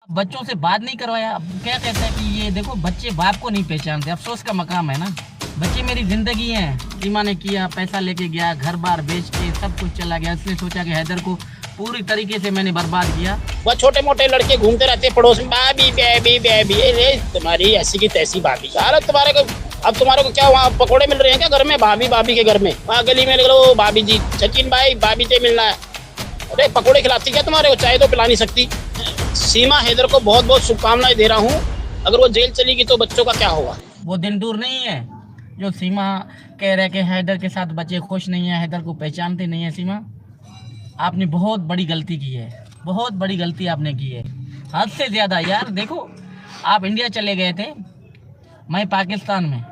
बच्चों से बात नहीं करवाया। अब क्या कहता है कि ये देखो बच्चे बाप को नहीं पहचानते, अफसोस का मकाम है ना। बच्चे मेरी जिंदगी हैं। सीमा ने किया, पैसा लेके गया, घर बार बेच के सब कुछ चला गया। इसने सोचा कि हैदर को पूरी तरीके से मैंने बर्बाद किया। वह छोटे मोटे लड़के घूमते रहते पड़ोस में, भाभी बेबी बेबी, अरे तुम्हारी ऐसी की तैसी भाभी। सारा तुम्हारे को अब तुम्हारे को क्या वहाँ पकोड़े मिल रहे हैं क्या घर में? भाभी भाभी के घर में वहाँ गली में लो भाभी जी, सचिन भाई भाभी से मिलना है। अरे पकोड़े खिलाती क्या तुम्हारे को? चाय तो पिला नहीं सकती। सीमा हैदर को बहुत बहुत शुभकामनाएं दे रहा हूँ। अगर वो जेल चलेगी तो बच्चों का क्या होगा? वो दिन दूर नहीं है जो सीमा कह रहे कि हैदर के साथ बच्चे खुश नहीं है, हैदर को पहचानते नहीं है। सीमा, आपने बहुत बड़ी गलती की है, बहुत बड़ी गलती आपने की है, हद से ज़्यादा यार। देखो, आप इंडिया चले गए थे, मैं पाकिस्तान में।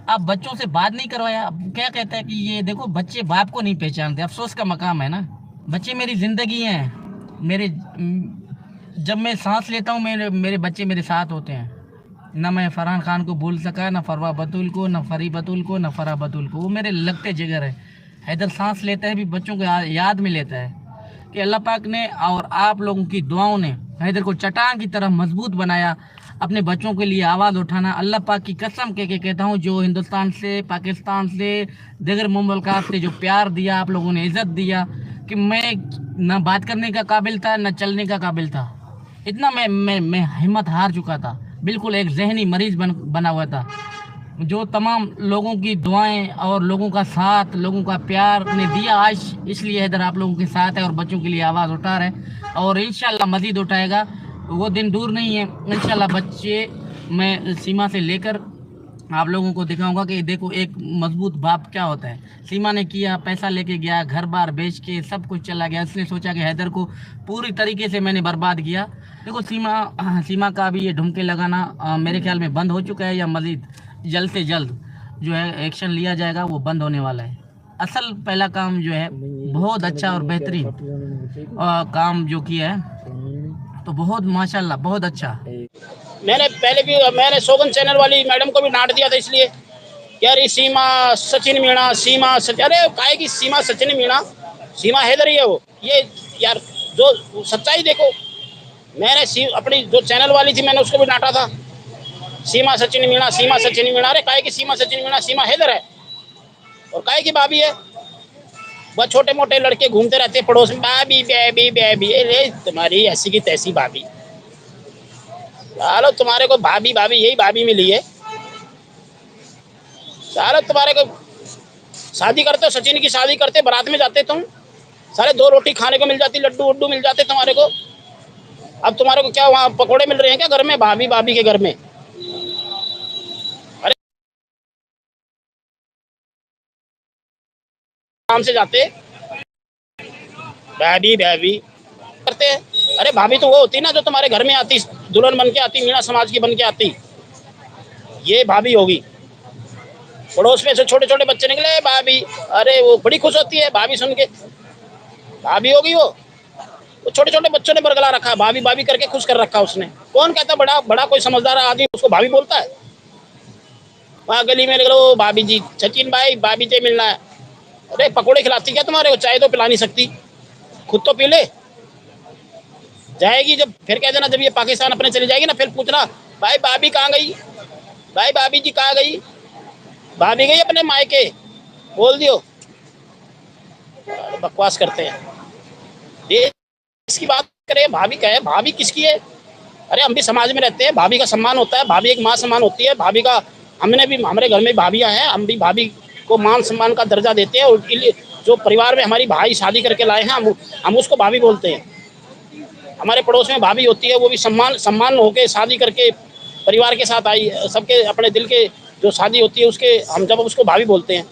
आप बच्चों से बात नहीं करवाया। अब क्या कहता है कि ये देखो बच्चे बाप को नहीं पहचानते, अफसोस का मकाम है ना। बच्चे मेरी ज़िंदगी हैं। मेरे जब मैं सांस लेता हूँ मेरे मेरे बच्चे मेरे साथ होते हैं। ना मैं फरहान खान को भूल सका, ना फरवा बतूल को, ना फरी बतूल को, ना फरा बतूल को। वो मेरे लगते जिगर है। हैदर सांस लेता है भी बच्चों को याद में लेता है कि अल्लाह पाक ने और आप लोगों की दुआओं ने हैदर को चट्टान की तरह मजबूत बनाया। अपने बच्चों के लिए आवाज़ उठाना, अल्लाह पाक की कसम कह के कहता हूँ, जो हिंदुस्तान से, पाकिस्तान से, दीगर मुल्कात से जो प्यार दिया, आप लोगों ने इज़्ज़त दिया, कि मैं ना बात करने का काबिल था, ना चलने का काबिल था। इतना मैं हिम्मत हार चुका था, बिल्कुल एक जहनी मरीज बना हुआ था। जो तमाम लोगों की दुआएं और लोगों का साथ, लोगों का प्यार ने दिया आज, इसलिए हैदर आप लोगों के साथ है और बच्चों के लिए आवाज़ उठा रहे हैं और इंशाल्लाह मज़ीद उठाएगा। वो दिन दूर नहीं है। इंशाल्लाह बच्चे मैं सीमा से लेकर आप लोगों को दिखाऊंगा कि देखो एक मजबूत बाप क्या होता है। सीमा ने किया, पैसा लेके गया, घर बार बेच के सब कुछ चला गया। इसने सोचा कि हैदर को पूरी तरीके से मैंने बर्बाद किया। देखो सीमा का भी ये ढुमके लगाना मेरे ख्याल में बंद हो चुका है, या मज़ीद जल्द से जल्द जो है एक्शन लिया जाएगा, वो बंद होने वाला है। असल पहला काम जो है बहुत अच्छा और बेहतरीन काम जो किया है, तो बहुत माशाल्लाह, बहुत अच्छा। मैंने पहले भी मैंने शोगन चैनल वाली मैडम को भी डांट दिया था, इसलिए यार ये सीमा सचिन मीणा, सीमा सचिन, अरे काहे की सीमा सचिन मीणा, सीमा हैदर ही है वो। ये यार जो सच्चाई देखो, मैंने अपनी जो चैनल वाली थी मैंने उसको भी डांटा था, सीमा सचिन मीणा, सीमा सचिन मीणा। अरे काहे की सीमा सचिन मीणा? सीमा हैदर है और काहे की भाभी है। वह छोटे मोटे लड़के घूमते रहते पड़ोस में, भाभी बेबी बेबी, अरे तुम्हारी ऐसी की तैसी भाभी। सालो तुम्हारे को भाभी भाभी यही भाभी मिली है। सालो तुम्हारे को शादी करते हो, सचिन की शादी करते, बारात में जाते तुम, सारे 2 रोटी खाने को मिल जाती, लड्डू उड्डू मिल जाते तुम्हारे को। अब तुम्हारे को क्या वहाँ पकोड़े मिल रहे हैं क्या घर में? भाभी भाभी के घर में। अरे काम से जाते भाभी भाभी करते हैं। अरे भाभी तो वो होती ना जो तुम्हारे घर में आती, दुल्हन बन के आती, मीणा समाज की बन के आती, ये भाभी होगी। पड़ोस में से छोटे छोटे बच्चे निकले, भाभी, अरे वो बड़ी खुश होती है भाभी सुन के, भाभी होगी वो। छोटे छोटे बच्चों ने बरगला रखा है, भाभी भाभी करके खुश कर रखा उसने। कौन कहता बड़ा बड़ा कोई समझदार आदमी उसको भाभी बोलता है? वहाँ गली में निकलो भाभी जी, सचिन भाई भाभी से मिलना है। अरे पकोड़े खिलाती क्या तुम्हारे को? चाय तो पिला नहीं सकती, खुद तो पी ले। जाएगी जब फिर कह देना, जब ये पाकिस्तान अपने चली जाएगी ना, फिर पूछना भाई भाभी कहाँ गई, भाई भाभी जी कहाँ गई, भाभी गई अपने मायके, बोल दियो। बकवास करते हैं। ये इसकी बात करें, भाभी कहे, भाभी किसकी है? अरे हम भी समाज में रहते हैं, भाभी का सम्मान होता है, भाभी एक माँ सम्मान होती है। भाभी का हमने भी, हमारे घर में भाभियाँ हैं, हम भी भाभी को मान सम्मान का दर्जा देते हैं। उनके लिए जो परिवार में हमारी भाई शादी करके लाए हैं, हम उसको भाभी बोलते हैं। हमारे पड़ोस में भाभी होती है, वो भी सम्मान होके शादी करके परिवार के साथ आई, सबके अपने दिल के जो शादी होती है उसके हम जब उसको भाभी बोलते हैं।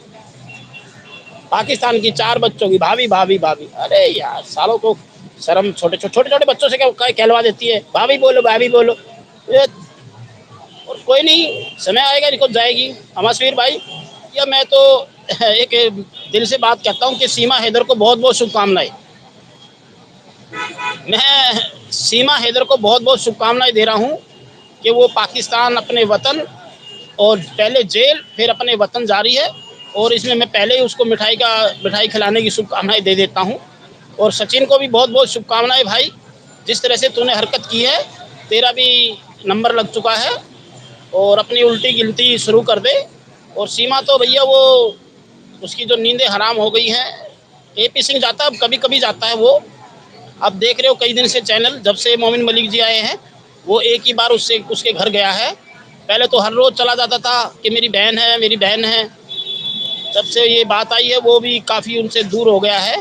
पाकिस्तान की 4 बच्चों की भाभी भाभी भाभी, अरे यार सालों को शर्म छोटे छोटे बच्चों से क्या कहलवा देती है, भाभी बोलो भाभी बोलो। और कोई नहीं, समय आएगा निकल जाएगी। अमासवीर भाई, या मैं तो एक दिल से बात कहता हूँ कि सीमा हैदर को बहुत बहुत शुभकामनाएं। मैं सीमा हैदर को बहुत बहुत शुभकामनाएं दे रहा हूँ कि वो पाकिस्तान, अपने वतन, और पहले जेल फिर अपने वतन जा रही है। और इसमें मैं पहले ही उसको मिठाई खिलाने की शुभकामनाएं दे देता हूं। और सचिन को भी बहुत बहुत शुभकामनाएं भाई, जिस तरह से तूने हरकत की है तेरा भी नंबर लग चुका है और अपनी उल्टी गिनती शुरू कर दे। और सीमा तो भैया वो उसकी जो नींदें हराम हो गई हैं। एपी सिंह जाता है, कभी कभी जाता है वो। अब देख रहे हो कई दिन से चैनल, जब से मोमिन मलिक जी आए हैं वो एक ही बार उससे उसके घर गया है। पहले तो हर रोज चला जाता था कि मेरी बहन है, मेरी बहन है। जब से ये बात आई है वो भी काफ़ी उनसे दूर हो गया है।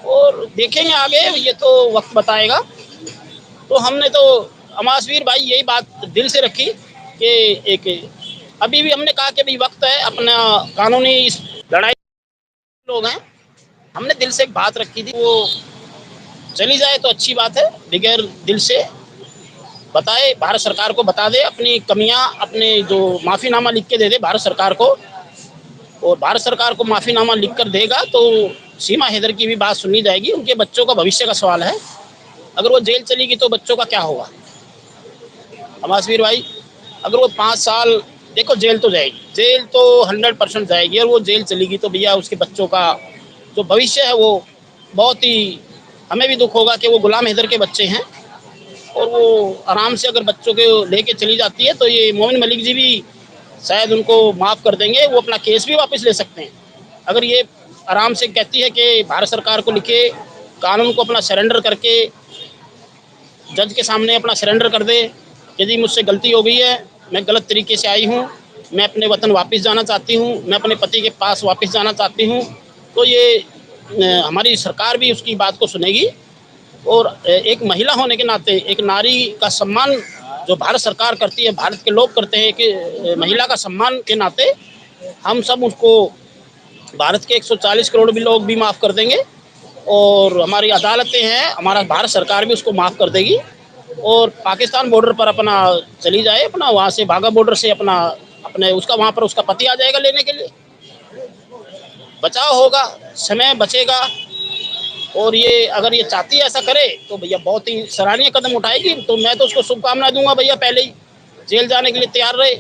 और देखेंगे आगे, ये तो वक्त बताएगा। तो हमने तो अमासवीर भाई यही बात दिल से रखी कि एक अभी भी हमने कहा कि भाई वक्त है अपना कानूनी इस लड़ाई लोग हैं। हमने दिल से एक बात रखी थी, वो चली जाए तो अच्छी बात है। बगैर दिल से बताए, भारत सरकार को बता दे अपनी कमियां, अपने जो माफ़ीनामा लिख के दे दे भारत सरकार को। और भारत सरकार को माफ़ीनामा लिख कर देगा तो सीमा हैदर की भी बात सुनी जाएगी। उनके बच्चों का भविष्य का सवाल है। अगर वो जेल चलेगी तो बच्चों का क्या होगा अमासवीर भाई? अगर वो 5 साल, देखो जेल तो जाएगी, जेल तो 100% जाएगी। और वो जेल चलेगी तो भैया उसके बच्चों का जो भविष्य है वो बहुत ही, हमें भी दुख होगा कि वो गुलाम हैदर के बच्चे हैं। और वो आराम से अगर बच्चों के लेके चली जाती है तो ये मोमिन मलिक जी भी शायद उनको माफ़ कर देंगे। वो अपना केस भी वापस ले सकते हैं अगर ये आराम से कहती है कि भारत सरकार को लिखे, कानून को अपना सरेंडर करके जज के सामने अपना सरेंडर कर दे। यदि मुझसे गलती हो गई है, मैं गलत तरीके से आई हूँ, मैं अपने वतन वापस जाना चाहती हूँ, मैं अपने पति के पास वापस जाना चाहती हूँ, तो ये हमारी सरकार भी उसकी बात को सुनेगी। और एक महिला होने के नाते, एक नारी का सम्मान जो भारत सरकार करती है, भारत के लोग करते हैं कि महिला का सम्मान के नाते हम सब उसको, भारत के 140 करोड़ भी लोग भी माफ़ कर देंगे। और हमारी अदालतें हैं, हमारा भारत सरकार भी उसको माफ़ कर देगी। और पाकिस्तान बॉर्डर पर अपना चली जाए, अपना वहाँ से बाघा बॉर्डर से अपना अपने उसका वहाँ पर उसका पति आ जाएगा लेने के लिए। बचाव होगा, समय बचेगा। और ये अगर ये चाहती है ऐसा करे तो भैया बहुत ही सराहनीय कदम उठाएगी। तो मैं तो उसको शुभकामनाएं दूंगा भैया, पहले ही जेल जाने के लिए तैयार रहे।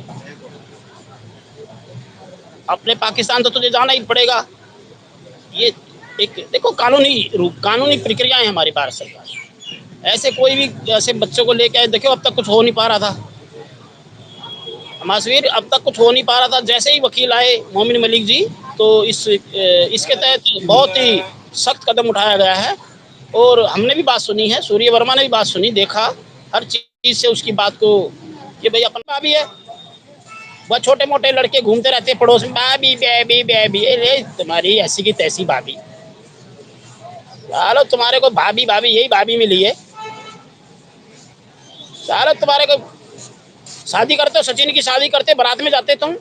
अपने पाकिस्तान तो तुझे जाना ही पड़ेगा। ये एक देखो कानूनी रूप, कानूनी प्रक्रियाएं हमारी भारत सरकार, ऐसे कोई भी ऐसे बच्चों को लेके आए। देखो अब तक कुछ हो नहीं पा रहा था मासवीर, अब तक कुछ हो नहीं पा रहा था। जैसे ही वकील आए मोमिन मलिक जी, तो इसके तहत बहुत ही सख्त कदम उठाया गया है। और हमने भी बात सुनी है, सूर्य वर्मा ने भी बात सुनी, देखा हर चीज़ से उसकी बात को कि भाई अपन भाभी है। वह छोटे मोटे लड़के घूमते रहते हैं पड़ोस में, भाभी बेबी बेबी, अरे तुम्हारी ऐसी की तैसी भाभी। चलो तुम्हारे को भाभी भाभी यही भाभी मिली है। चलो तुम्हारे को शादी करते हो, सचिन की शादी करते बारात में जाते तुम,